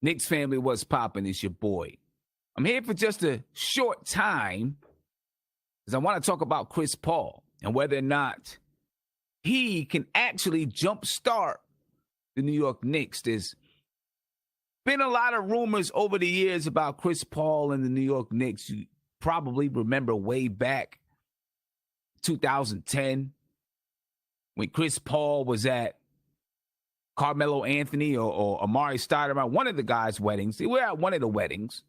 Knicks family, what's poppin'? It's your boy. I'm here for just a short time because I want to talk about Chris Paul and whether or not he can actually jumpstart the New York Knicks. There's been a lot of rumors over the years about Chris Paul and the New York Knicks. You probably remember way back 2010 when Chris Paul was at Carmelo Anthony or Amari Stoudemire, one of the guys' weddings. They were at one of the weddings,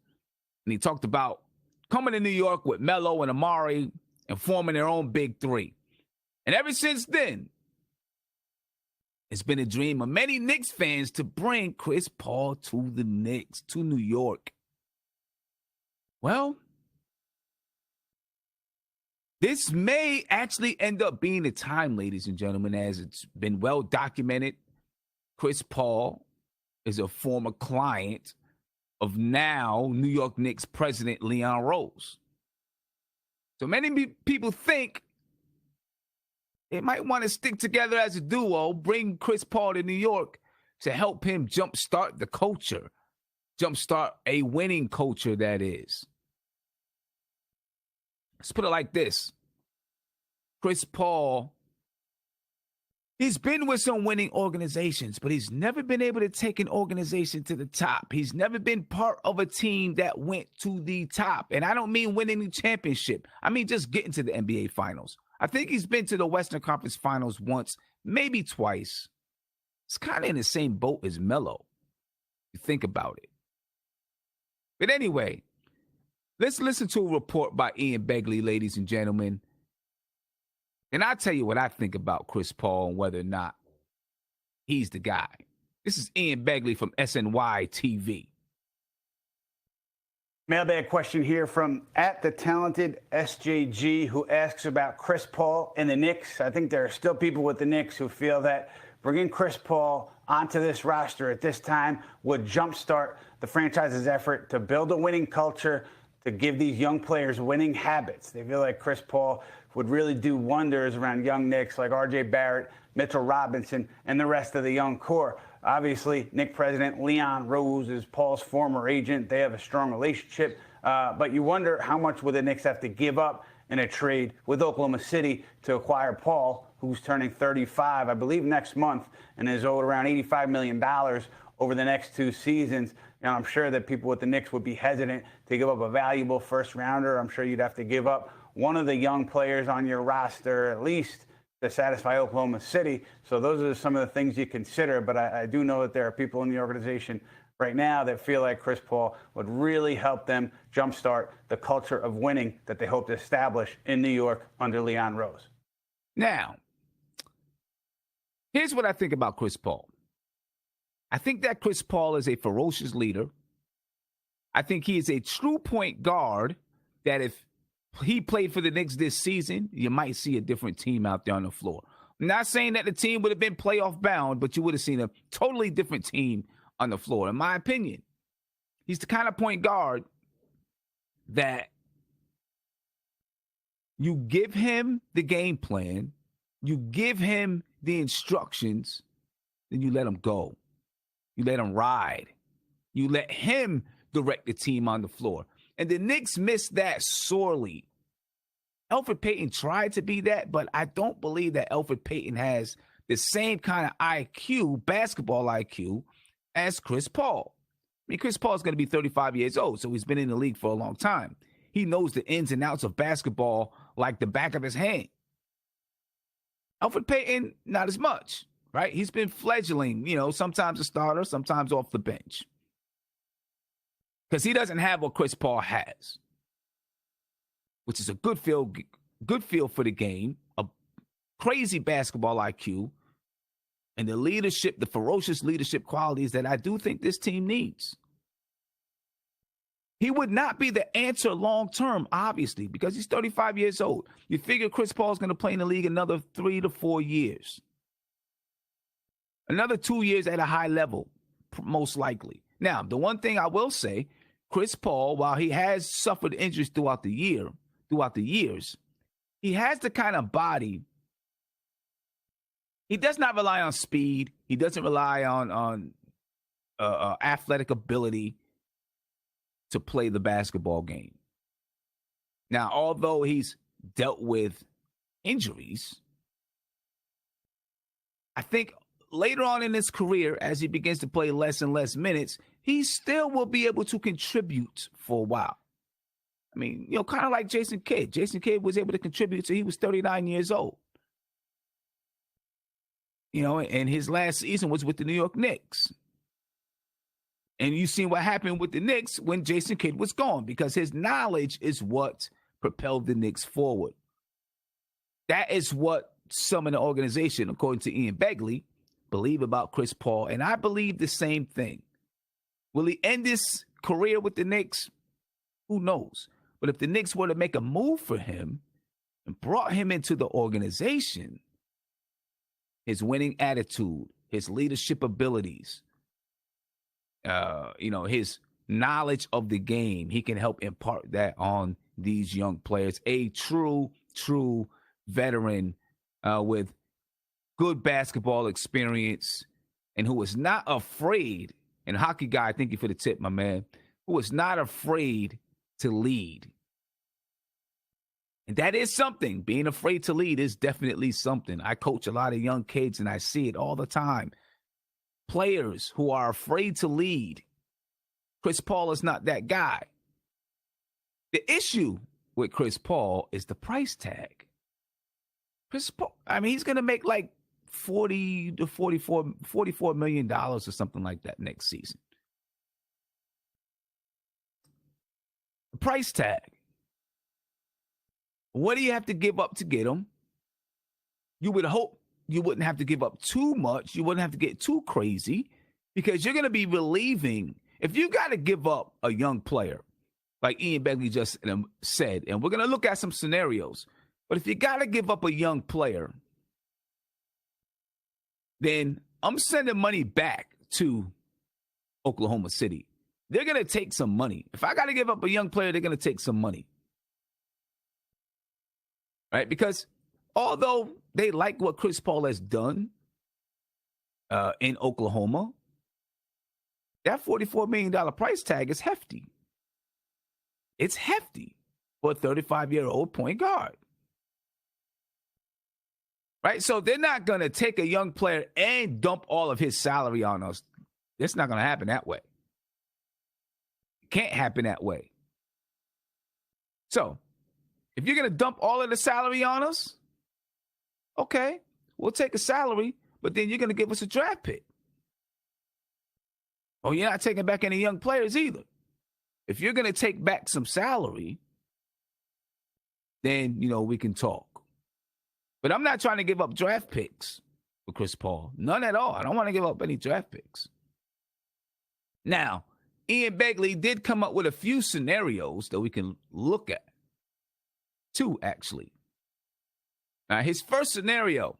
and he talked about coming to New York with Melo and Amari and forming their own big three. And ever since then, it's been a dream of many Knicks fans to bring Chris Paul to the Knicks, to New York. Well, this may actually end up being the time, ladies and gentlemen, as it's been well documented. Chris Paul is a former client of now New York Knicks president Leon Rose. So many people think they might want to stick together as a duo, bring Chris Paul to New York to help him jumpstart the culture, jumpstart a winning culture, that is. Let's put it like this. Chris Paul, he's been with some winning organizations, but he's never been able to take an organization to the top. He's never been part of a team that went to the top. And I don't mean winning the championship. I mean just getting to the NBA Finals. I think he's been to the Western Conference Finals once, maybe twice. It's kind of in the same boat as Melo. You think about it. But anyway, let's listen to a report by Ian Begley, ladies and gentlemen. And I'll tell you what I think about Chris Paul and whether or not he's the guy. This is Ian Begley from SNY TV. Mailbag question here from @TheTalentedSJG, who asks about Chris Paul and the Knicks. I think there are still people with the Knicks who feel that bringing Chris Paul onto this roster at this time would jumpstart the franchise's effort to build a winning culture, to give these young players winning habits. They feel like Chris Paul would really do wonders around young Knicks like R.J. Barrett, Mitchell Robinson, and the rest of the young core. Obviously, Knicks president Leon Rose is Paul's former agent. They have a strong relationship. But you wonder how much would the Knicks have to give up in a trade with Oklahoma City to acquire Paul, who's turning 35, I believe, next month, and is owed around $85 million over the next 2 seasons. And I'm sure that people with the Knicks would be hesitant to give up a valuable first rounder. I'm sure you'd have to give up one of the young players on your roster, at least, to satisfy Oklahoma City. So those are some of the things you consider. But I do know that there are people in the organization right now that feel like Chris Paul would really help them jumpstart the culture of winning that they hope to establish in New York under Leon Rose. Now, here's what I think about Chris Paul. I think that Chris Paul is a ferocious leader. I think he is a true point guard that if he played for the Knicks this season, you might see a different team out there on the floor. I'm not saying that the team would have been playoff bound, but you would have seen a totally different team on the floor, in my opinion. He's the kind of point guard that you give him the game plan, you give him the instructions, then you let him go. You let him ride. You let him direct the team on the floor. And the Knicks missed that sorely. Elfrid Payton tried to be that, but I don't believe that Elfrid Payton has the same kind of IQ, basketball IQ, as Chris Paul. I mean, Chris Paul is going to be 35 years old, so he's been in the league for a long time. He knows the ins and outs of basketball like the back of his hand. Elfrid Payton, not as much, right? He's been fledgling, sometimes a starter, sometimes off the bench. Because he doesn't have what Chris Paul has, which is a good feel for the game, a crazy basketball IQ, and the leadership, the ferocious leadership qualities that I do think this team needs. He would not be the answer long term, obviously, because he's 35 years old. You figure Chris Paul's going to play in the league another 3 to 4 years. Another 2 years at a high level, most likely. Now, the one thing I will say, Chris Paul, while he has suffered injuries throughout the years, he has the kind of body. He does not rely on speed. He doesn't rely on athletic ability to play the basketball game. Now, although he's dealt with injuries, I think later on in his career, as he begins to play less and less minutes, he still will be able to contribute for a while. I mean, kind of like Jason Kidd. Jason Kidd was able to contribute till he was 39 years old. And his last season was with the New York Knicks. And you seen what happened with the Knicks when Jason Kidd was gone, because his knowledge is what propelled the Knicks forward. That is what some in the organization, according to Ian Begley, believe about Chris Paul. And I believe the same thing. Will he end his career with the Knicks? Who knows? But if the Knicks were to make a move for him and brought him into the organization, his winning attitude, his leadership abilities, his knowledge of the game, he can help impart that on these young players. A true veteran with good basketball experience and who is not afraid, and hockey guy, thank you for the tip, my man, who is not afraid to lead. And that is something. Being afraid to lead is definitely something. I coach a lot of young kids and I see it all the time. Players who are afraid to lead. Chris Paul is not that guy. The issue with Chris Paul is the price tag. Chris Paul, he's going to make like $44 million or something like that next season. The price tag. What do you have to give up to get him? You would hope you wouldn't have to give up too much. You wouldn't have to get too crazy, because you're going to be relieving. If you got to give up a young player, like Ian Begley just said, and we're going to look at some scenarios, but if you got to give up a young player, then I'm sending money back to Oklahoma City. They're going to take some money. If I got to give up a young player, they're going to take some money. Right? Because although they like what Chris Paul has done in Oklahoma, that $44 million price tag is hefty. It's hefty for a 35-year-old point guard. Right? So they're not going to take a young player and dump all of his salary on us. It's not going to happen that way. It can't happen that way. So if you're going to dump all of the salary on us, okay, we'll take a salary, but then you're going to give us a draft pick. Oh, you're not taking back any young players either. If you're going to take back some salary, then, we can talk. But I'm not trying to give up draft picks for Chris Paul. None at all. I don't want to give up any draft picks. Now, Ian Begley did come up with a few scenarios that we can look at. Two, actually. Now, his first scenario,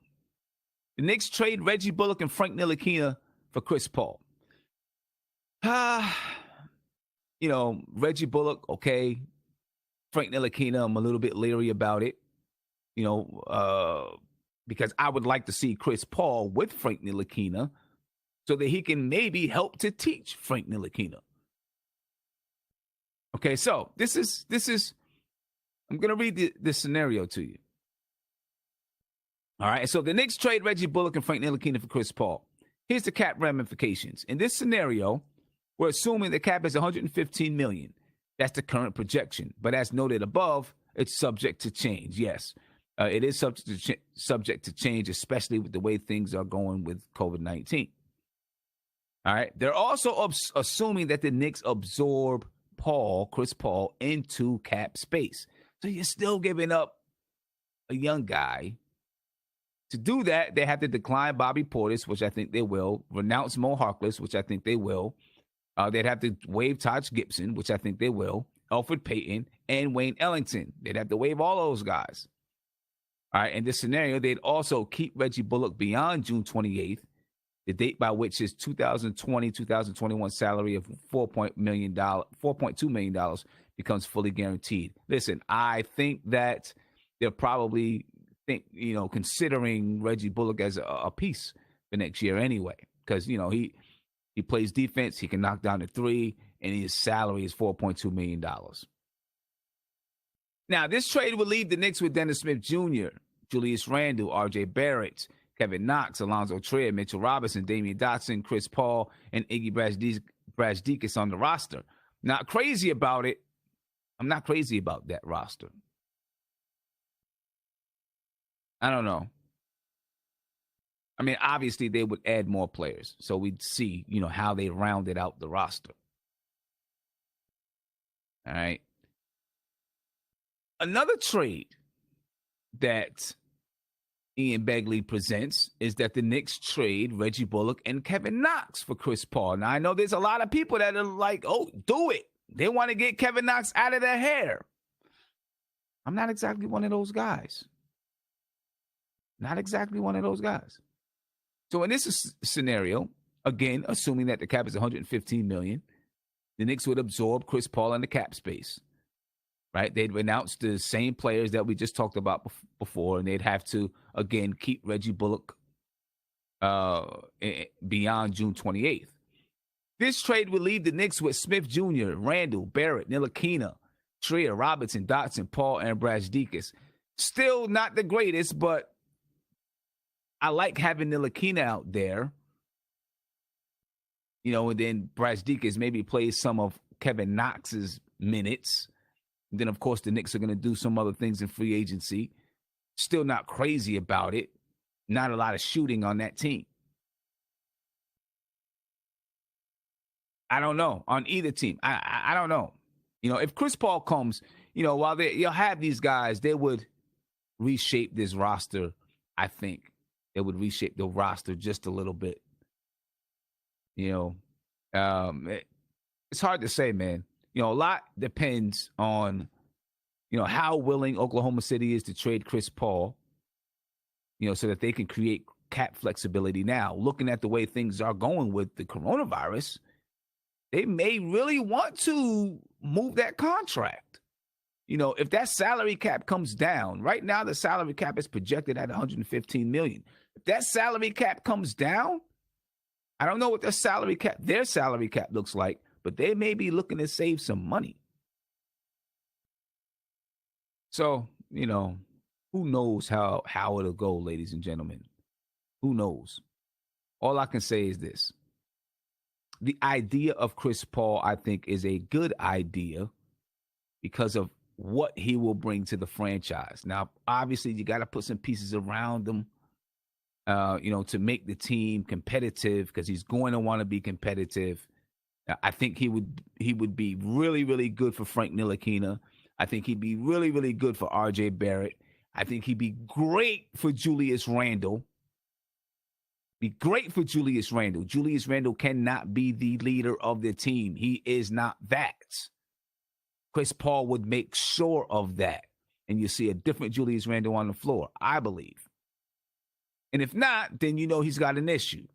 the Knicks trade Reggie Bullock and Frank Ntilikina for Chris Paul. Reggie Bullock, okay. Frank Ntilikina, I'm a little bit leery about it. Because I would like to see Chris Paul with Frank Ntilikina so that he can maybe help to teach Frank Ntilikina. Okay, so this is I'm going to read the scenario to you. All right, so the Knicks trade Reggie Bullock and Frank Ntilikina for Chris Paul. Here's the cap ramifications. In this scenario, we're assuming the cap is $115 million. That's the current projection. But as noted above, it's subject to change. Yes, it is subject to change, especially with the way things are going with COVID-19. All right, they're also assuming that the Knicks absorb Chris Paul, into cap space. So you're still giving up a young guy. To do that, they have to decline Bobby Portis, which I think they will, renounce Mo Harkless, which I think they will. They'd have to waive Taj Gibson, which I think they will, Elfrid Payton, and Wayne Ellington. They'd have to waive all those guys. All right, in this scenario, they'd also keep Reggie Bullock beyond June 28th, the date by which his 2020-2021 salary of $4.2 million becomes fully guaranteed. Listen, I think that they're probably considering Reggie Bullock as a piece for next year anyway, because, He plays defense. He can knock down the three, and his salary is $4.2 million. Now, this trade would leave the Knicks with Dennis Smith Jr., Julius Randle, R.J. Barrett, Kevin Knox, Alonzo Trier, Mitchell Robinson, Damian Dotson, Chris Paul, and Iggy Brasdeikis on the roster. Not crazy about it. I'm not crazy about that roster. I don't know. I mean, obviously, they would add more players. So we'd see, how they rounded out the roster. All right. Another trade that Ian Begley presents is that the Knicks trade Reggie Bullock and Kevin Knox for Chris Paul. Now, I know there's a lot of people that are like, oh, do it. They want to get Kevin Knox out of their hair. I'm not exactly one of those guys. Not exactly one of those guys. So in this scenario, again, assuming that the cap is $115 million, the Knicks would absorb Chris Paul in the cap space, right? They'd announce the same players that we just talked about before, and they'd have to, again, keep Reggie Bullock beyond June 28th. This trade would leave the Knicks with Smith Jr., Randle, Barrett, Ntilikina, Trier, Robinson, Dotson, Paul, and Brasdeikis. Still not the greatest, but I like having Ntilikina out there. And then Brasdeikis maybe plays some of Kevin Knox's minutes. And then, of course, the Knicks are going to do some other things in free agency. Still not crazy about it. Not a lot of shooting on that team. I don't know. On either team. I don't know. If Chris Paul comes, while you'll have these guys, they would reshape this roster, I think. They would reshape the roster just a little bit. It's hard to say, man. A lot depends on, how willing Oklahoma City is to trade Chris Paul, so that they can create cap flexibility. Now, looking at the way things are going with the coronavirus, they may really want to move that contract. If that salary cap comes down, right now the salary cap is projected at $115 million. If that salary cap comes down, I don't know what their salary cap looks like, but they may be looking to save some money. So, who knows how it'll go, ladies and gentlemen? Who knows? All I can say is this. The idea of Chris Paul, I think, is a good idea because of what he will bring to the franchise. Now, obviously, you got to put some pieces around him, to make the team competitive because he's going to want to be competitive. I think he would be really, really good for Frank Ntilikina. I think he'd be really, really good for R.J. Barrett. I think he'd be great for Julius Randle. Julius Randle cannot be the leader of the team. He is not that. Chris Paul would make sure of that. And you see a different Julius Randle on the floor, I believe. And if not, then he's got an issue.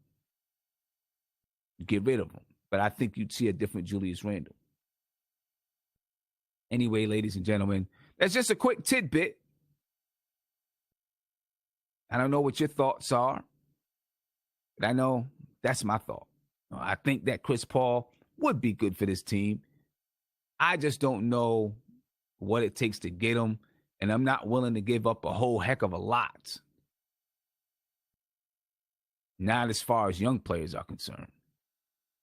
Get rid of him. But I think you'd see a different Julius Randle. Anyway, ladies and gentlemen, that's just a quick tidbit. I don't know what your thoughts are. But I know that's my thought. I think that Chris Paul would be good for this team. I just don't know what it takes to get him, and I'm not willing to give up a whole heck of a lot. Not as far as young players are concerned.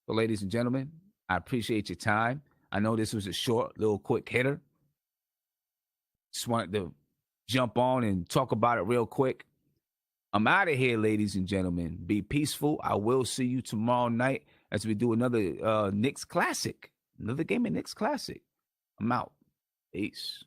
So, ladies and gentlemen, I appreciate your time. I know this was a short, little quick hitter. Just wanted to jump on and talk about it real quick. I'm out of here, ladies and gentlemen. Be peaceful. I will see you tomorrow night as we do another Knicks Classic. Another game of Knicks Classic. I'm out. Peace.